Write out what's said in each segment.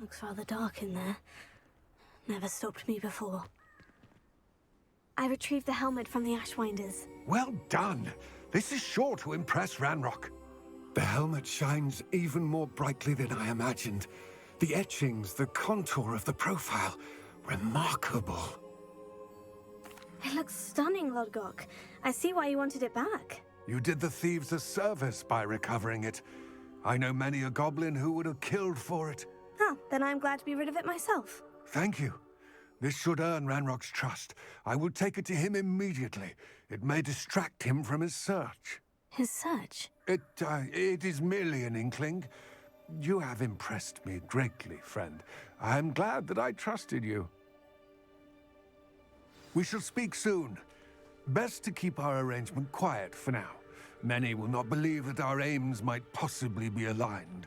Looks rather dark in there. Never stopped me before. I retrieved the helmet from the Ashwinders. Well done! This is sure to impress Ranrock. The helmet shines even more brightly than I imagined. The etchings, the contour of the profile. Remarkable. It looks stunning, Lodgok. I see why you wanted it back. You did the thieves a service by recovering it. I know many a goblin who would have killed for it. Huh, then I'm glad to be rid of it myself. Thank you. This should earn Ranrock's trust. I will take it to him immediately. It may distract him from his search. His search? It is merely an inkling. You have impressed me greatly, friend. I am glad that I trusted you. We shall speak soon. Best to keep our arrangement quiet for now. Many will not believe that our aims might possibly be aligned.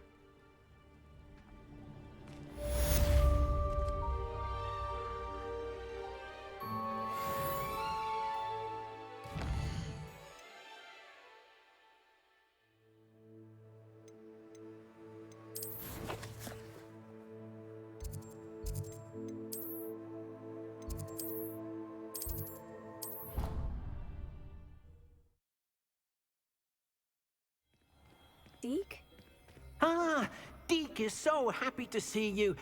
Deke? Ah, Deke is so happy to see you.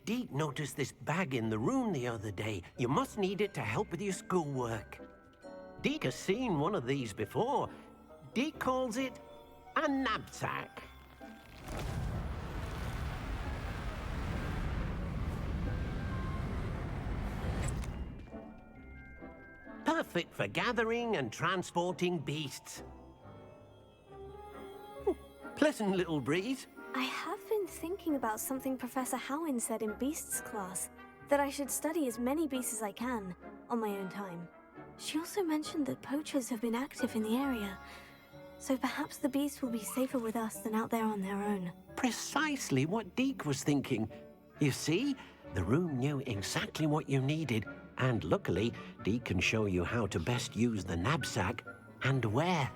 Deke noticed this bag in the room the other day. You must need it to help with your schoolwork. Deke has seen one of these before. Deke calls it a knapsack. Perfect for gathering and transporting beasts. Pleasant little breeze. I have been thinking about something Professor Howin said in Beasts class, that I should study as many beasts as I can, on my own time. She also mentioned that poachers have been active in the area, so perhaps the beasts will be safer with us than out there on their own. Precisely what Deke was thinking. You see, the room knew exactly what you needed, and luckily, Deke can show you how to best use the knapsack and where.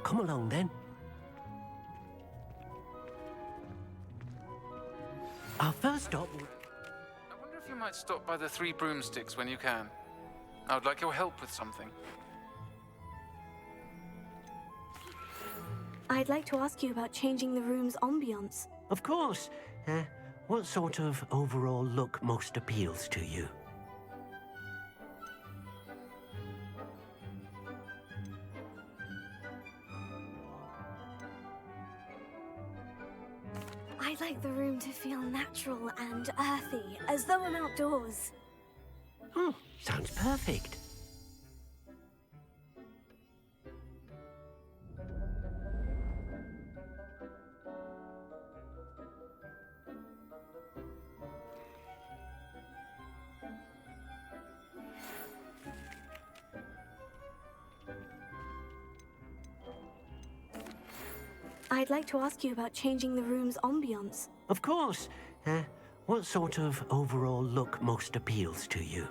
Come along, then. Our first stop... I wonder if you might stop by the Three Broomsticks when you can. I would like your help with something. I'd like to ask you about changing the room's ambiance. Of course. What sort of overall look most appeals to you? I'd like the room to feel natural and earthy, as though I'm outdoors. Sounds perfect. I'd like to ask you about changing the room's ambiance. Of course. What sort of overall look most appeals to you?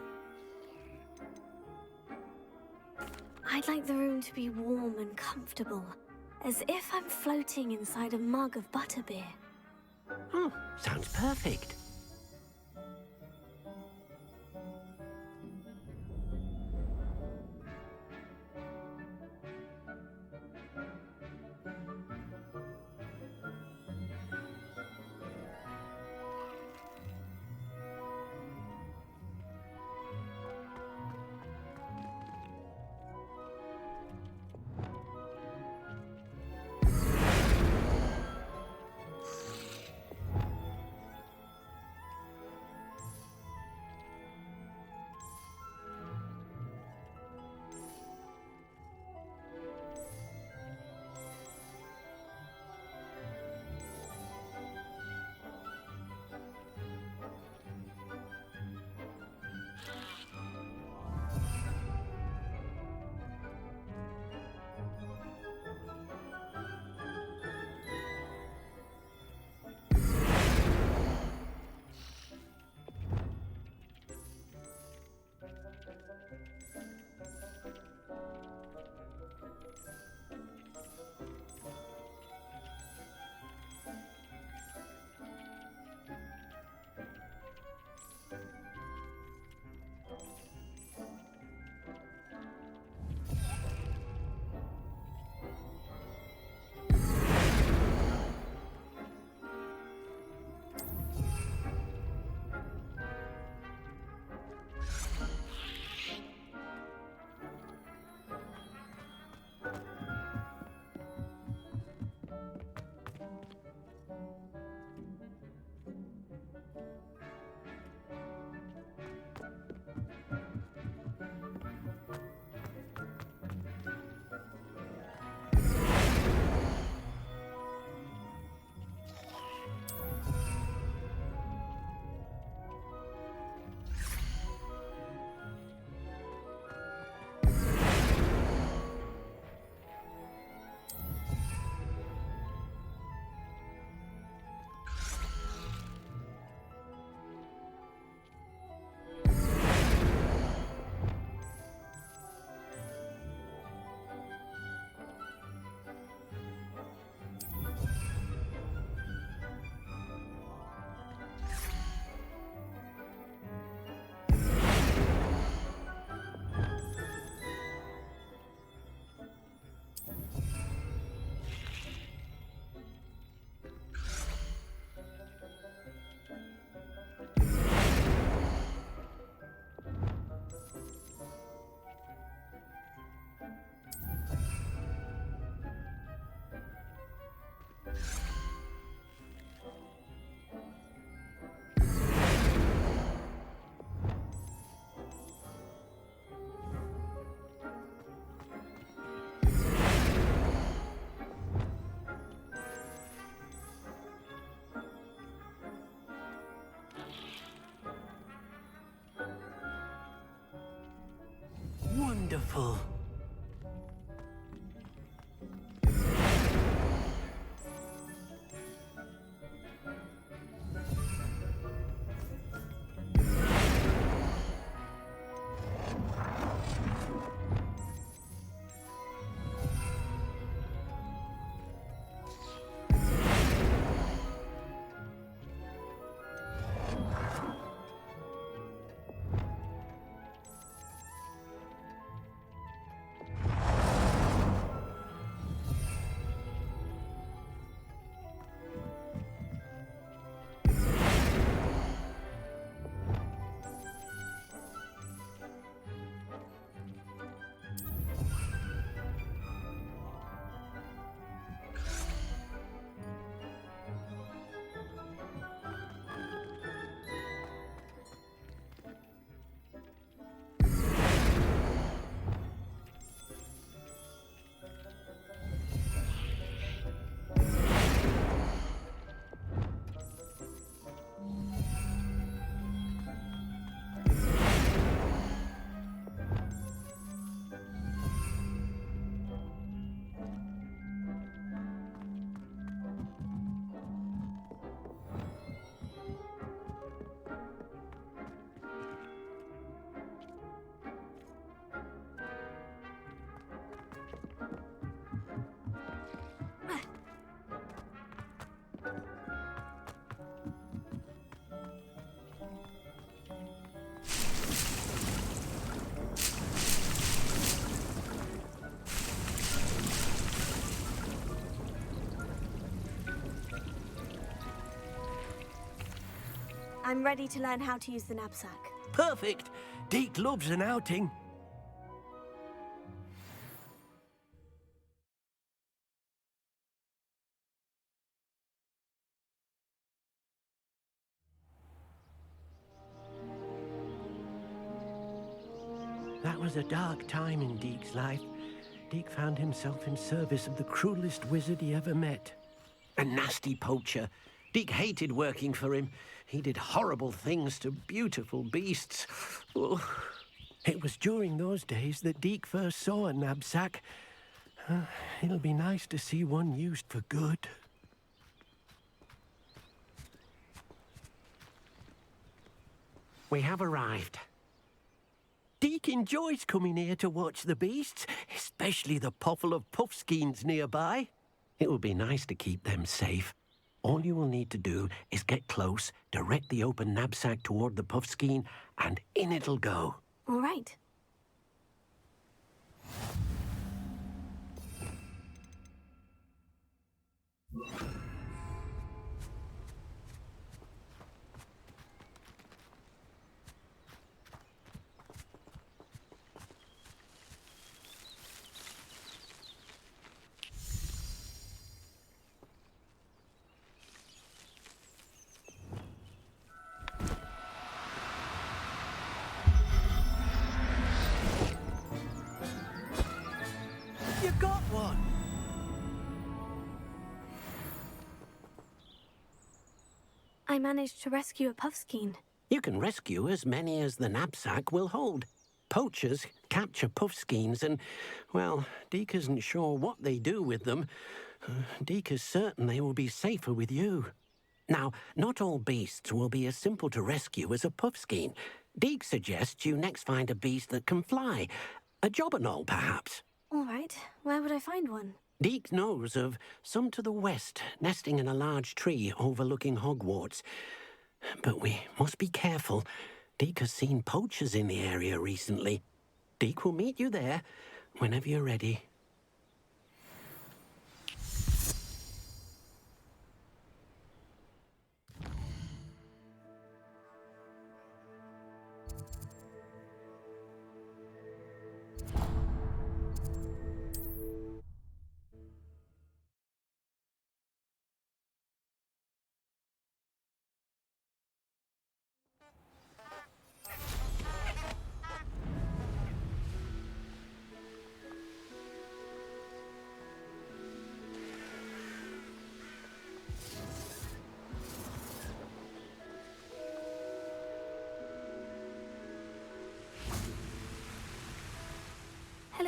I'd like the room to be warm and comfortable, as if I'm floating inside a mug of butterbeer. Sounds perfect. wonderful. I'm ready to learn how to use the knapsack. Perfect. Deke loves an outing. That was a dark time in Deke's life. Deke found himself in service of the cruelest wizard he ever met. A nasty poacher. Deke hated working for him. He did horrible things to beautiful beasts. Oh. It was during those days that Deke first saw a knapsack. It'll be nice to see one used for good. We have arrived. Deke enjoys coming here to watch the beasts, especially the potful of puffskeins nearby. It will be nice to keep them safe. All you will need to do is get close, direct the open knapsack toward the puffskein, and in it'll go. All right. You got one! I managed to rescue a puffskein. You can rescue as many as the knapsack will hold. Poachers capture puffskeins and, well, Deke isn't sure what they do with them. Deke is certain they will be safer with you. Now, not all beasts will be as simple to rescue as a puffskein. Deke suggests you next find a beast that can fly. A jobberknoll, perhaps. All right. Where would I find one? Deke knows of some to the west, nesting in a large tree overlooking Hogwarts. But we must be careful. Deke has seen poachers in the area recently. Deke will meet you there whenever you're ready.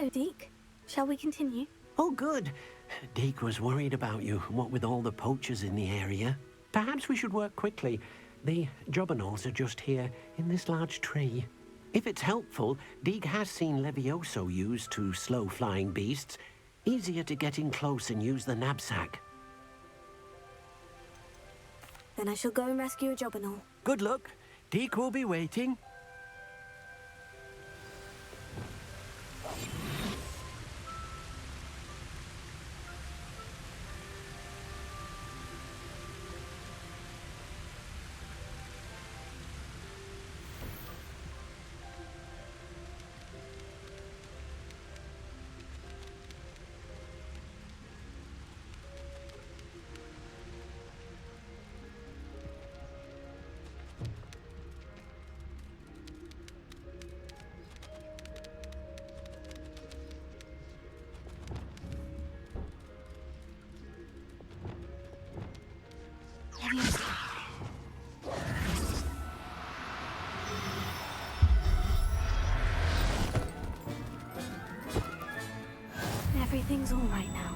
Hello, Deke. Shall we continue? Oh, good. Deke was worried about you, what with all the poachers in the area. Perhaps we should work quickly. The jobberknolls are just here, in this large tree. If it's helpful, Deke has seen Levioso used to slow flying beasts. Easier to get in close and use the knapsack. Then I shall go and rescue a jobberknoll. Good luck. Deke will be waiting. Levioso. Everything's all right now.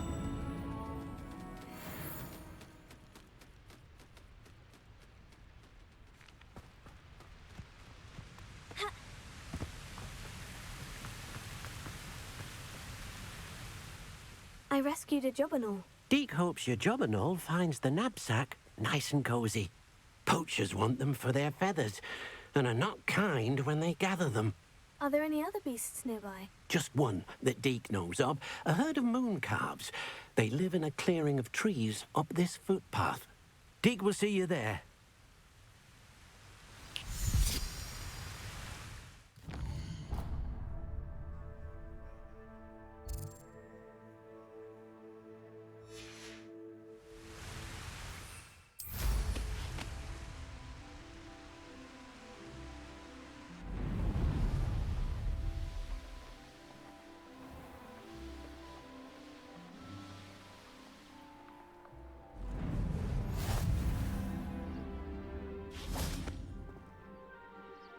I rescued a jobberknoll. Deke hopes your jobberknoll finds the knapsack nice and cozy. Poachers want them for their feathers, and are not kind when they gather them. Are there any other beasts nearby? Just one that Deke knows of, a herd of moon calves. They live in a clearing of trees up this footpath. Deke will see you there.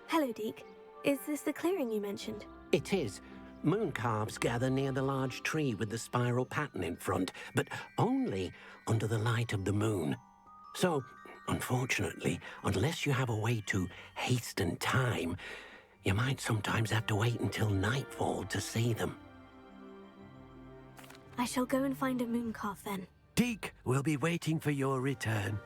Hello, Deke. Is this the clearing you mentioned? It is. Moon calves gather near the large tree with the spiral pattern in front, but only under the light of the moon. So, unfortunately, unless you have a way to hasten time, you might sometimes have to wait until nightfall to see them. I shall go and find a moon calf then. Deke will be waiting for your return.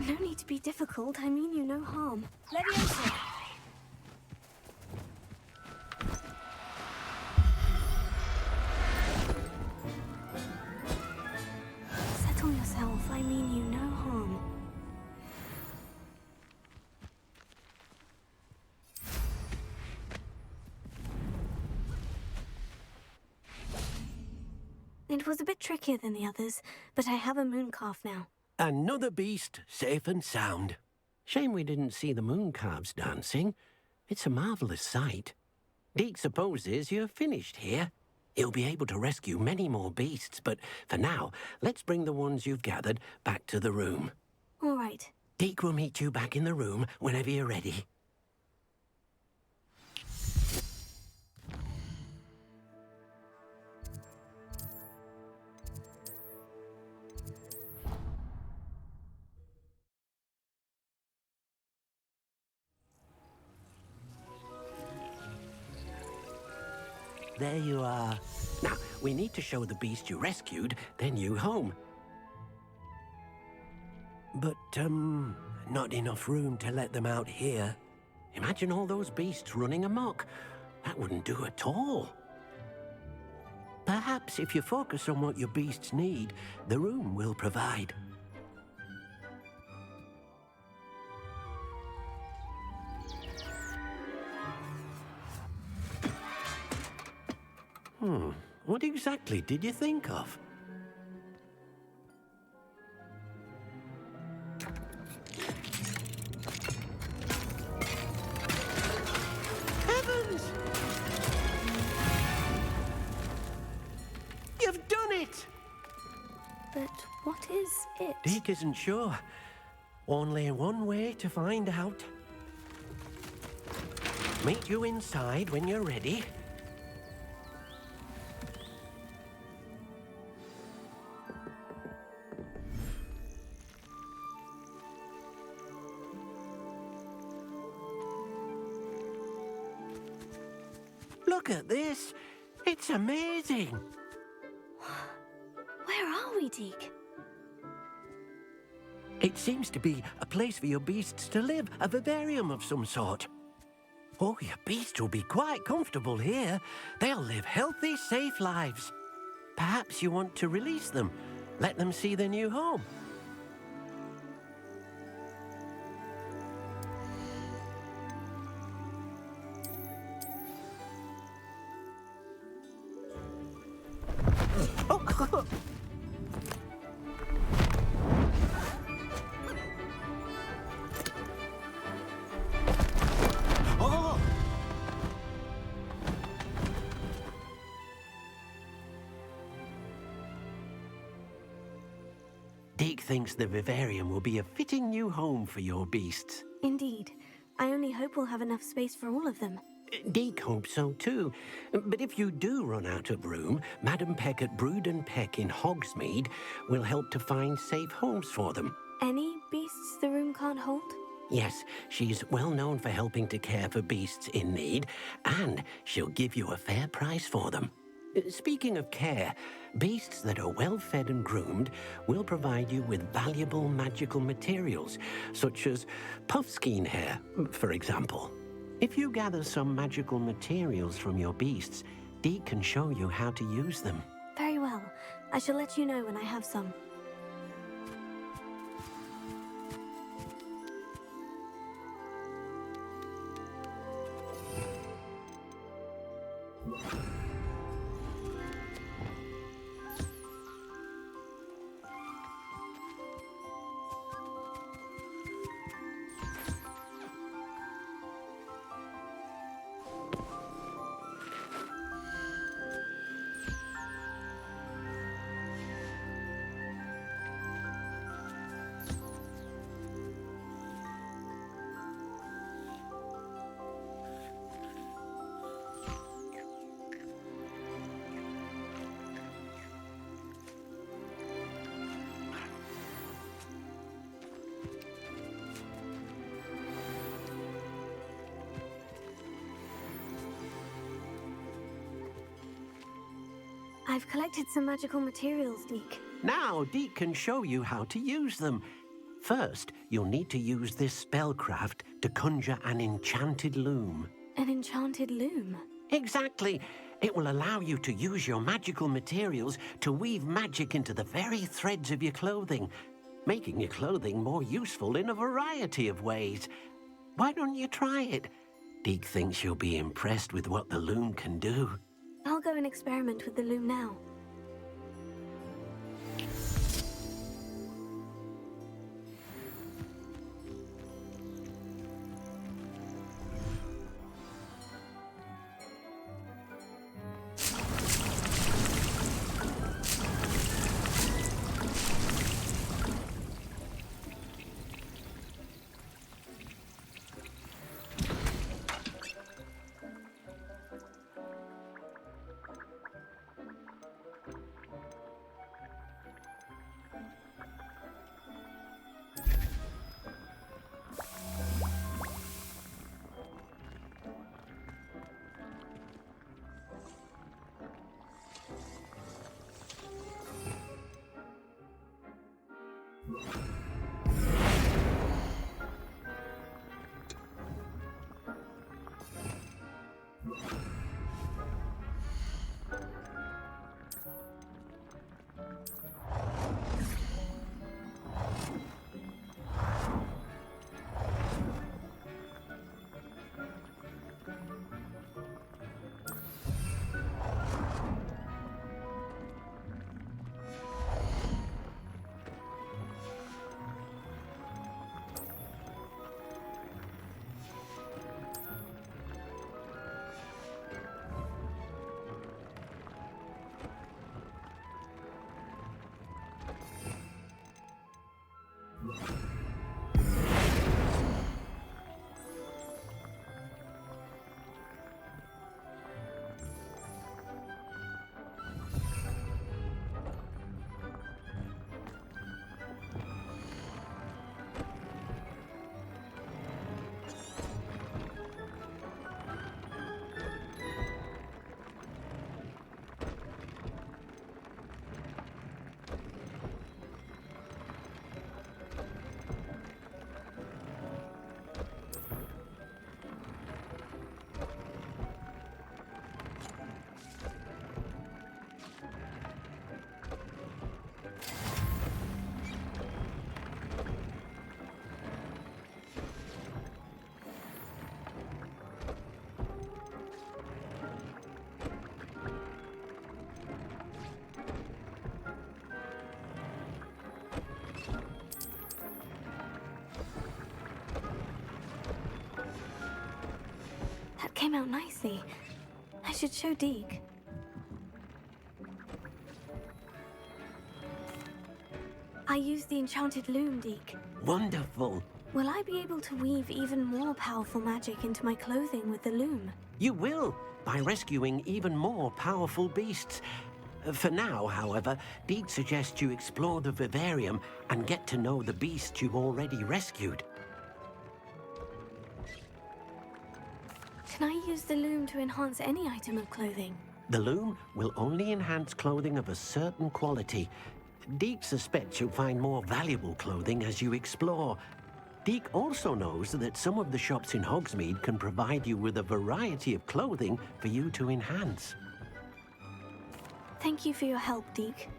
No need to be difficult. I mean you no harm. Levioso! Settle yourself. I mean you no harm. It was a bit trickier than the others, but I have a moon calf now. Another beast, safe and sound. Shame we didn't see the moon calves dancing. It's a marvelous sight. Deke supposes you're finished here. He'll be able to rescue many more beasts, but for now, let's bring the ones you've gathered back to the room. All right. Deke will meet you back in the room whenever you're ready. there you are. Now, we need to show the beast you rescued their new home. But, not enough room to let them out here. Imagine all those beasts running amok. That wouldn't do at all. Perhaps if you focus on what your beasts need, the room will provide. What exactly did you think of? Heavens! You've done it! But what is it? Deke isn't sure. Only one way to find out. Meet you inside when you're ready. Look at this. It's amazing. Where are we, Deke? It seems to be a place for your beasts to live, a vivarium of some sort. Oh, your beasts will be quite comfortable here. They'll live healthy, safe lives. Perhaps you want to release them, let them see their new home. Deke thinks the vivarium will be a fitting new home for your beasts. Indeed. I only hope we'll have enough space for all of them. Deke hopes so too. But if you do run out of room, Madam Peck at Brood and Peck in Hogsmeade will help to find safe homes for them. Any beasts the room can't hold? Yes, she's well known for helping to care for beasts in need, and she'll give you a fair price for them. Speaking of care, beasts that are well fed and groomed will provide you with valuable magical materials, such as puffskein hair, for example. If you gather some magical materials from your beasts, Deke can show you how to use them. Very well. I shall let you know when I have some. I've collected some magical materials, Deke. Now Deke can show you how to use them. First, you'll need to use this spellcraft to conjure an enchanted loom. An enchanted loom? Exactly. It will allow you to use your magical materials to weave magic into the very threads of your clothing, making your clothing more useful in a variety of ways. Why don't you try it? Deke thinks you'll be impressed with what the loom can do. I'll go and experiment with the loom now. That came out nicely. I should show Deke. I used the enchanted loom, Deke. Wonderful. Will I be able to weave even more powerful magic into my clothing with the loom? You will, by rescuing even more powerful beasts. For now, however, Deke suggests you explore the vivarium and get to know the beasts you've already rescued. Can I use the loom to enhance any item of clothing? The loom will only enhance clothing of a certain quality. Deke suspects you'll find more valuable clothing as you explore. Deke also knows that some of the shops in Hogsmeade can provide you with a variety of clothing for you to enhance. Thank you for your help, Deke.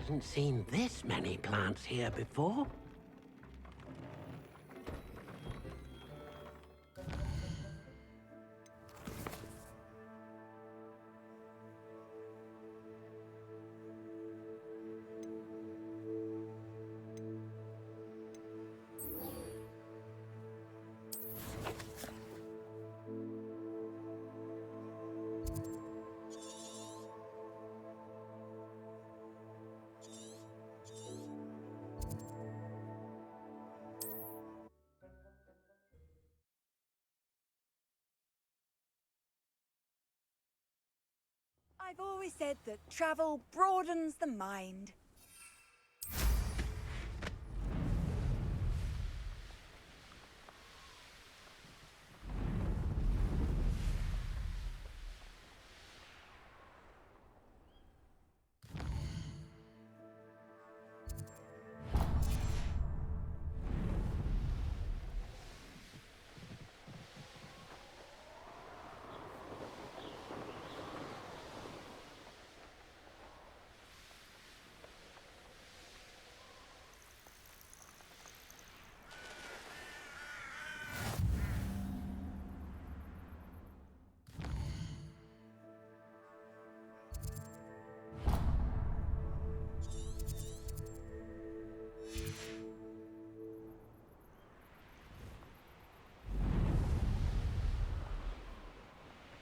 hasn't seen this many plants here before. I've always said that travel broadens the mind.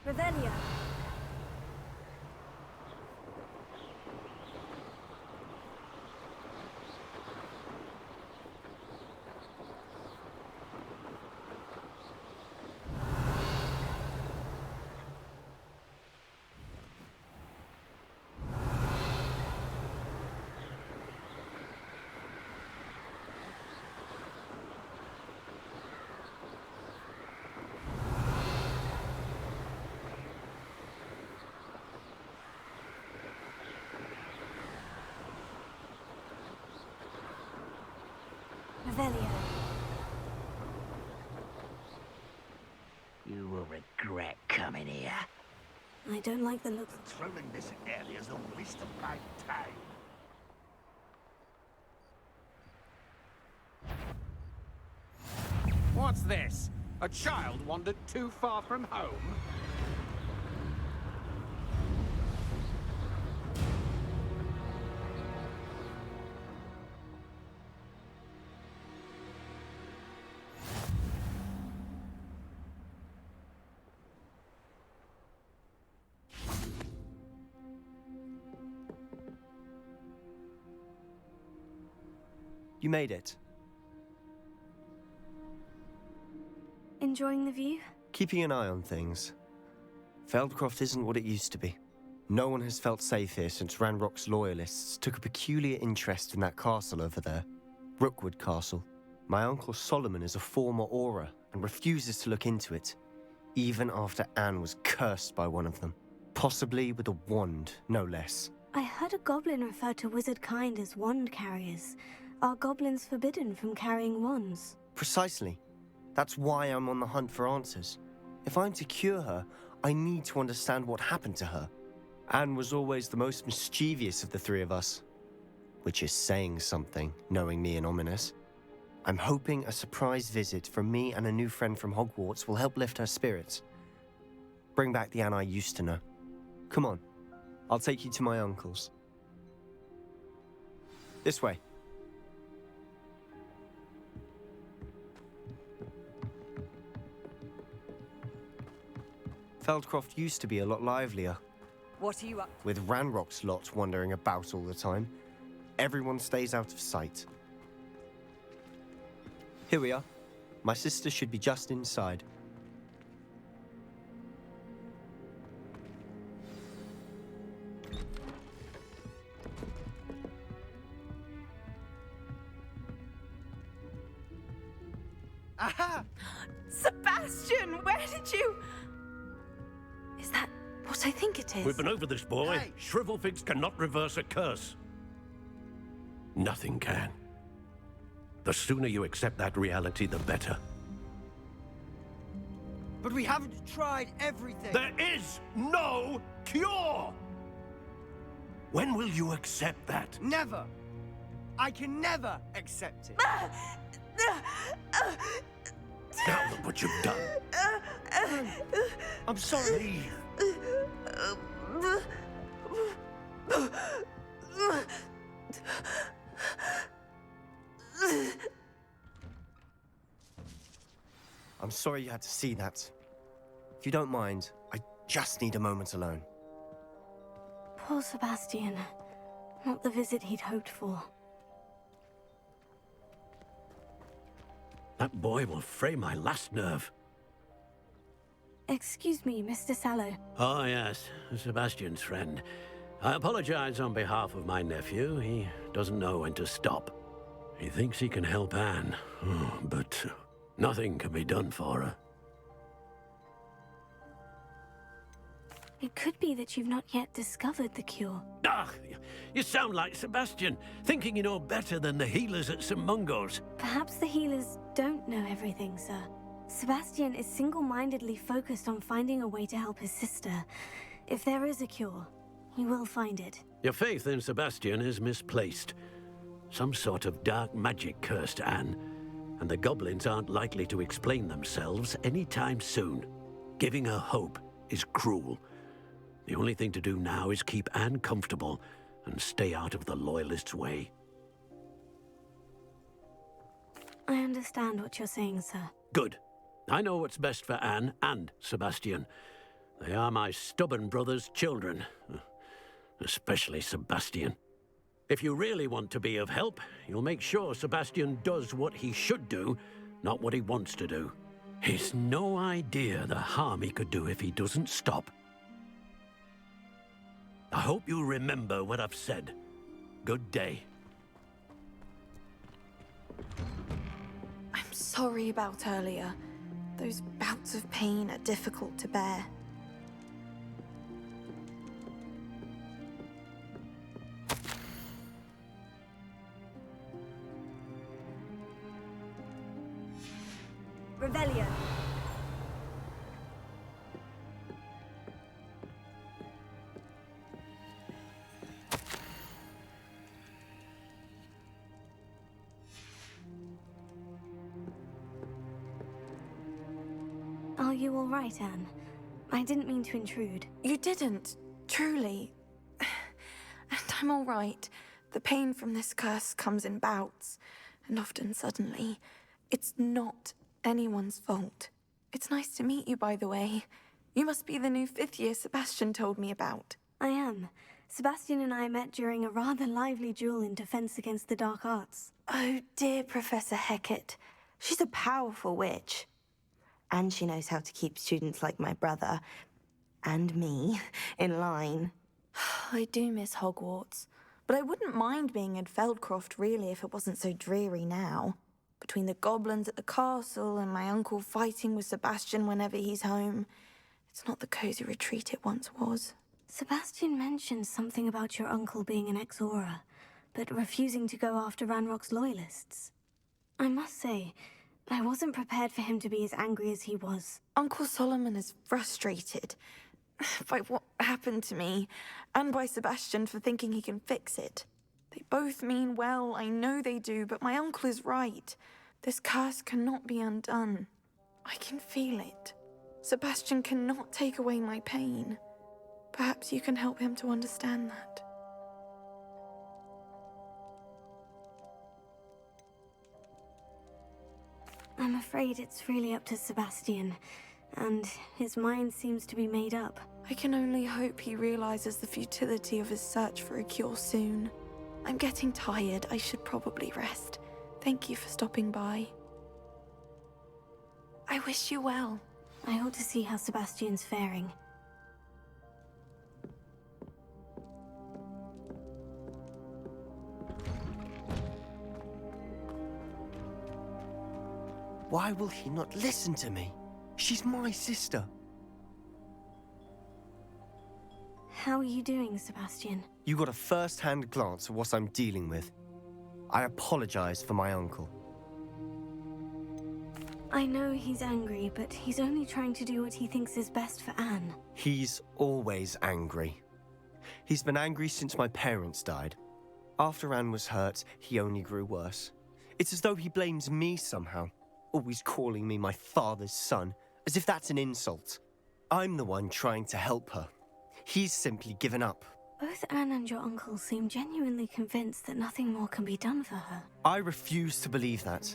Revelia. Revelia. You will regret coming here. I don't like the look. Patrolling this area is a waste of my time. What's this? A child wandered too far from home? You made it. Enjoying the view? Keeping an eye on things. Feldcroft isn't what it used to be. No one has felt safe here since Ranrock's loyalists took a peculiar interest in that castle over there. Rookwood Castle. My uncle Solomon is a former Auror and refuses to look into it, even after Anne was cursed by one of them. Possibly with a wand, no less. I heard a goblin refer to wizard kind as wand carriers. Are goblins forbidden from carrying wands? Precisely. That's why I'm on the hunt for answers. If I'm to cure her, I need to understand what happened to her. Anne was always the most mischievous of the three of us. Which is saying something, knowing me and Ominous. I'm hoping a surprise visit from me and a new friend from Hogwarts will help lift her spirits. Bring back the Anne I used to know. Come on, I'll take you to my uncle's. This way. Feldcroft used to be a lot livelier. What are you up to? With Ranrock's lot wandering about all the time, everyone stays out of sight. Here we are. My sister should be just inside. Aha! Sebastian, where did you... Is that what I think it is? We've been over this, boy. Hey. Shrivelfigs cannot reverse a curse. Nothing can. The sooner you accept that reality, the better. But we haven't tried everything. There is no cure! When will you accept that? Never! I can never accept it. Now look what you've done. I'm sorry. I'm sorry you had to see that. If you don't mind, I just need a moment alone. Poor Sebastian. Not the visit he'd hoped for. That boy will fray my last nerve. Excuse me, Mr. Sallow. Oh, yes, Sebastian's friend. I apologize on behalf of my nephew. He doesn't know when to stop. He thinks he can help Anne, but nothing can be done for her. It could be that you've not yet discovered the cure. Ah, you sound like Sebastian, thinking you know better than the healers at St. Mungo's. Perhaps the healers don't know everything, sir. Sebastian is single-mindedly focused on finding a way to help his sister. If there is a cure, he will find it. Your faith in Sebastian is misplaced. Some sort of dark magic cursed Anne, and the goblins aren't likely to explain themselves anytime soon. Giving her hope is cruel. The only thing to do now is keep Anne comfortable and stay out of the Loyalists' way. I understand what you're saying, sir. Good. I know what's best for Anne and Sebastian. They are my stubborn brother's children. Especially Sebastian. If you really want to be of help, you'll make sure Sebastian does what he should do, not what he wants to do. He's no idea the harm he could do if he doesn't stop. I hope you'll remember what I've said. Good day. I'm sorry about earlier. Those bouts of pain are difficult to bear. Revelio. Are you all right, Anne? I didn't mean to intrude. You didn't, truly. And I'm all right. The pain from this curse comes in bouts, and often suddenly. It's not anyone's fault. It's nice to meet you, by the way. You must be the new 5th year Sebastian told me about. I am. Sebastian and I met during a rather lively duel in defense against the dark arts. Oh, dear Professor Hecat. She's a powerful witch. And she knows how to keep students like my brother, and me, in line. I do miss Hogwarts, but I wouldn't mind being in Feldcroft, really, if it wasn't so dreary now. Between the goblins at the castle and my uncle fighting with Sebastian whenever he's home, it's not the cozy retreat it once was. Sebastian mentioned something about your uncle being an ex-Auror, but refusing to go after Ranrock's loyalists. I must say, I wasn't prepared for him to be as angry as he was. Uncle Solomon is frustrated by what happened to me, and by Sebastian for thinking he can fix it. They both mean well, I know they do, but my uncle is right. This curse cannot be undone. I can feel it. Sebastian cannot take away my pain. Perhaps you can help him to understand that. I'm afraid it's really up to Sebastian, and his mind seems to be made up. I can only hope he realizes the futility of his search for a cure soon. I'm getting tired. I should probably rest. Thank you for stopping by. I wish you well. I ought to see how Sebastian's faring. Why will he not listen to me? She's my sister. How are you doing, Sebastian? You got a first-hand glance at what I'm dealing with. I apologize for my uncle. I know he's angry, but he's only trying to do what he thinks is best for Anne. He's always angry. He's been angry since my parents died. After Anne was hurt, he only grew worse. It's as though he blames me somehow, always calling me my father's son, as if that's an insult. I'm the one trying to help her. He's simply given up. Both Anne and your uncle seem genuinely convinced that nothing more can be done for her. I refuse to believe that.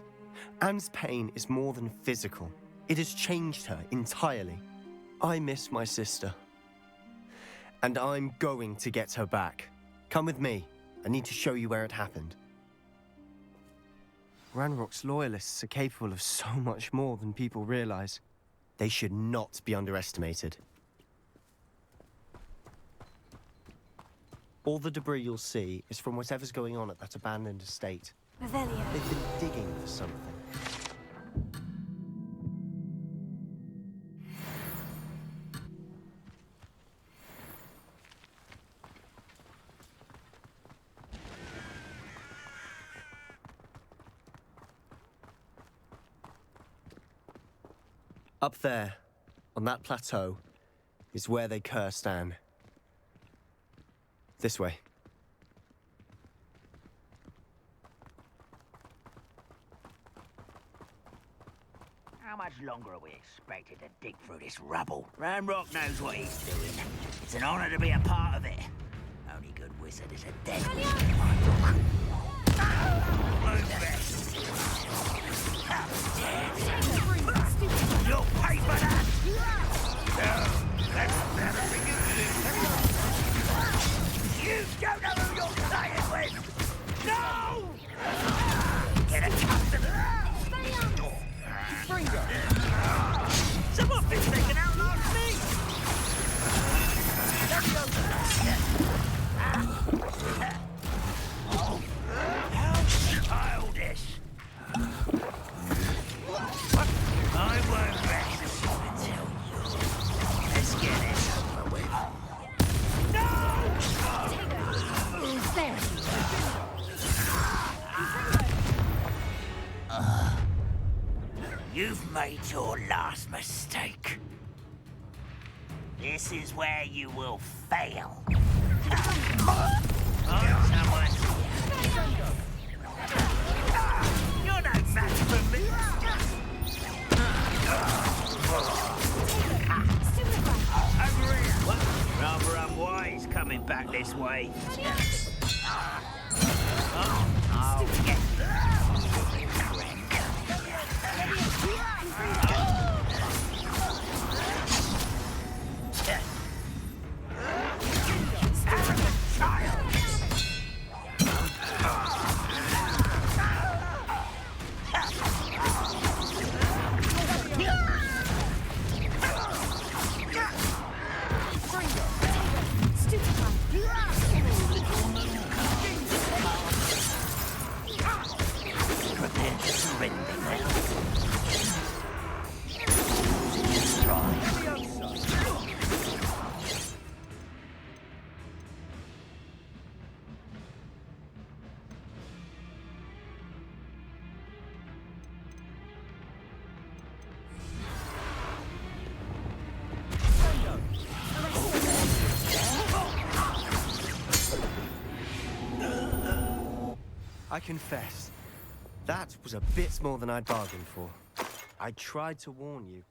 Anne's pain is more than physical. It has changed her entirely. I miss my sister. And I'm going to get her back. Come with me. I need to show you where it happened. Ranrock's loyalists are capable of so much more than people realize. They should not be underestimated. All the debris you'll see is from whatever's going on at that abandoned estate. Revelio. They've been digging for something. Up there, on that plateau, is where they cursed Anne. This way. How much longer are we expected to dig through this rubble? Ranrock knows what he's doing. It's an honor to be a part of it. Only good wizard is a dead wizard in my book. Move it! You'll pay for that! That's better for you. You don't know who you're playing with! No! Get accustomed to someone thinks they can outlast me! How childish! I won't rest until you. Let's get this over with. No! You've made your last mistake. This is where you will fail. You're no match for me. Over here. What? Rather unwise coming back this way. I'll get I confess, that was a bit more than I'd bargained for. I tried to warn you.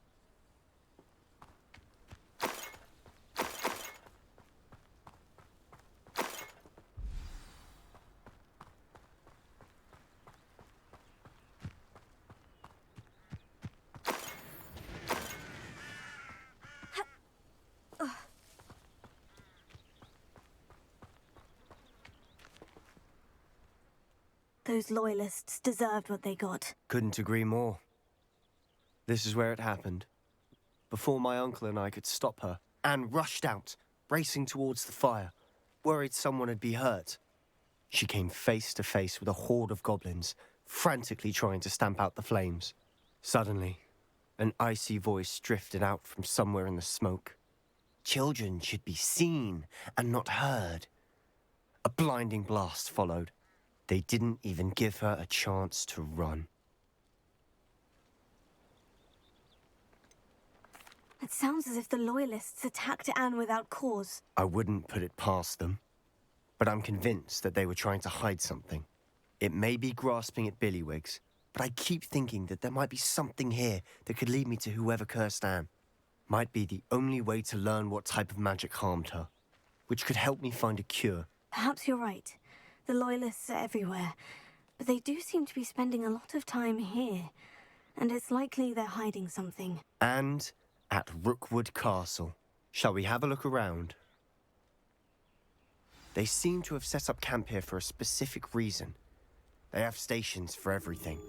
Those loyalists deserved what they got. Couldn't agree more. This is where it happened. Before my uncle and I could stop her, Anne rushed out, racing towards the fire, worried someone would be hurt. She came face to face with a horde of goblins, frantically trying to stamp out the flames. Suddenly, an icy voice drifted out from somewhere in the smoke. Children should be seen and not heard. A blinding blast followed. They didn't even give her a chance to run. It sounds as if the Loyalists attacked Anne without cause. I wouldn't put it past them. But I'm convinced that they were trying to hide something. It may be grasping at Billywigs, but I keep thinking that there might be something here that could lead me to whoever cursed Anne. Might be the only way to learn what type of magic harmed her, which could help me find a cure. Perhaps you're right. The Loyalists are everywhere, but they do seem to be spending a lot of time here, and it's likely they're hiding something. And at Rookwood Castle. Shall we have a look around? They seem to have set up camp here for a specific reason. They have stations for everything.